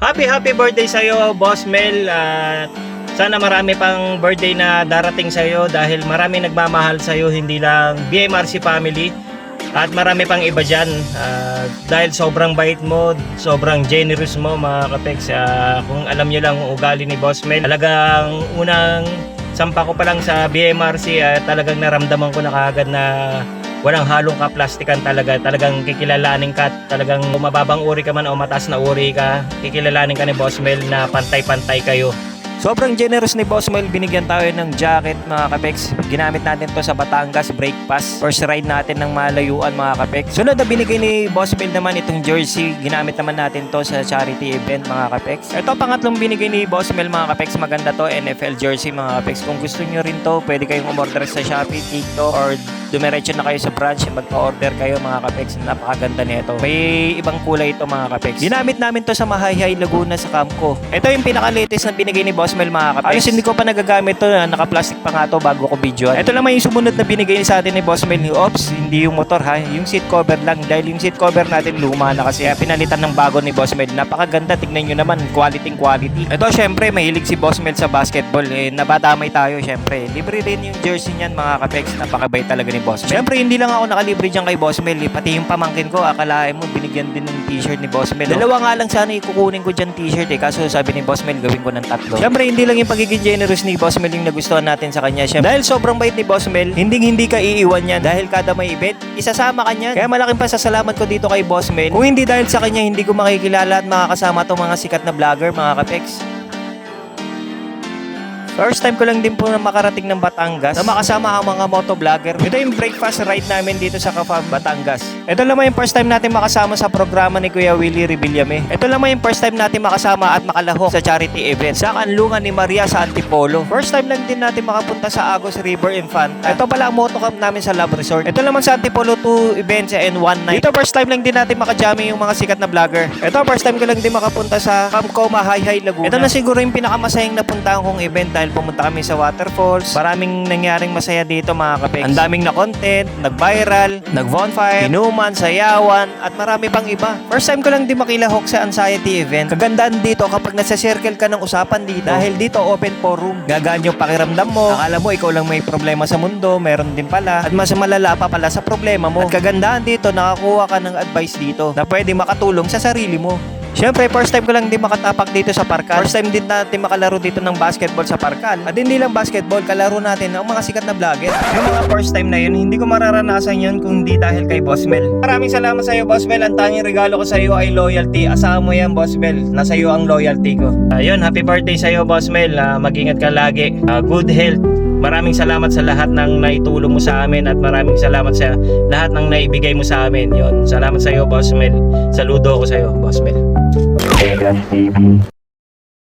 Happy birthday sa iyo, Boss Mel. At sana marami pang birthday na darating sa iyo dahil marami nagmamahal sa iyo, hindi lang BMRC family. At marami pang iba dyan. Dahil sobrang bait mo, sobrang generous mo mga kapex. Kung alam nyo lang ang ugali ni Boss Mel, talagang unang sampa ko pa lang sa BMRC, talagang naramdaman ko na kaagad na walang halong kaplastikan talaga. Talagang kikilalanin ka, talagang mababang uri ka man o mataas na uri ka, kikilalanin ka ni Boss Mel na pantay-pantay kayo. Sobrang generous ni Boss Mel, binigyan tayo ng jacket mga kapex. Ginamit natin to sa Batangas Break Pass. First ride natin ng malayuan mga kapex. Sunod na binigay ni Boss Mel naman itong jersey. Ginamit naman natin to sa charity event mga kapex. Ito pangatlong binigay ni Boss Mel mga kapex. Maganda to, NFL jersey mga kapex. Kung gusto nyo rin to, pwede kayong umorder sa Shopee, TikTok, or dumiretso na kayo sa branch, magpa-order kayo mga kapex. Napakaganda nito. May ibang kulay ito mga kapex. Ginamit namin to sa Mahayhay, Laguna sa Camco. Ito yung pinaka-latest na binigay ni Boss Mel mga kapex. Ayos, hindi ko pa nagagamit to, naka-plastic pa nga to bago ko video. Ito naman yung sumunod na binigay sa atin ni Boss Mel. Oops, hindi yung motor ha, yung seat cover lang. Dahil yung seat cover natin luma na kasi, pinalitan ng bago ni Boss Mel. Napakaganda, tignan nyo naman, quality. Ito syempre, mahilig si Boss Mel sa basketball. Nabadamay tayo syempre. Libre rin yung jersey niyan mga kapex. Napakabait talaga ni Boss Mel. Syempre, hindi lang ako nakalibre dyan kay Boss Mel. Pati yung pamangkin ko, akalain mo, binigyan din ng t-shirt ni Boss Mel. Dalawa nga lang sana ikukunin ko dyan t-shirt kaso sabi ni Boss Mel, gawin ko ng 3. Syempre, hindi lang yung pagiging generous ni Boss Mel yung nagustuhan natin sa kanya. Syempre, dahil sobrang bait ni Boss Mel, hindi ka iiwan yan. Dahil kada may event, isasama ka niyan. Kaya malaking pasasalamat ko dito kay Boss Mel. Kung hindi dahil sa kanya, hindi ko makikilala at makakasama tong mga sikat na vlogger mga kapex. First time ko lang din po na makarating ng Batangas na makasama ang mga motovlogger. Ito yung breakfast ride namin dito sa Cafam, Batangas. Ito naman yung first time natin makasama sa programa ni Kuya Willie Revillame. Ito naman yung first time natin makasama at makalahok sa charity event sa kanlungan ni Maria sa Antipolo. First time lang din natin makapunta sa Agos River Infanta. Ito pala ang motocamp namin sa Love Resort. Ito naman sa Antipolo 2 events and 1 night. Dito first time lang din natin makajamming yung mga sikat na vlogger. Ito first time ko lang din makapunta sa Camco Mahayhay, Laguna. Ito na siguro yung pinakamasayang napuntahan kong event dahil pumunta kami sa waterfalls. Maraming nangyaring masaya dito mga kapex. Ang daming na content, nag-viral, nag-bonfire, inuman, sayawan, at marami pang iba. First time ko lang din makilahok sa anxiety event. Kagandaan dito kapag nasa circle ka ng usapan dito. Dahil dito open forum. Gagaan yung pakiramdam mo. Akala mo ikaw lang may problema sa mundo, meron din pala. At mas malala pa pala sa problema mo. At kagandaan dito, nakakuha ka ng advice dito na pwede makatulong sa sarili mo. Siyempre, first time ko lang din makatapak dito sa Parkal. First time din natin makalaro dito ng basketball sa Parkal. At hindi lang basketball, kalaro natin ang mga sikat na vlogger. Yung mga first time na yun, hindi ko mararanasan yun kung hindi dahil kay Boss Mel. Maraming salamat sa iyo, Boss Mel. Ang tanging regalo ko sa iyo ay loyalty. Asahan mo yan, Boss Mel. Nasa iyo ang loyalty ko. Ayun, happy birthday sa iyo, Boss Mel. Mag-ingat ka lagi. Good health. Maraming salamat sa lahat ng naitulong mo sa amin at maraming salamat sa lahat ng naibigay mo sa amin. Yun. Salamat sa iyo, Boss Mel. Saludo ako sa iyo, Boss Mel.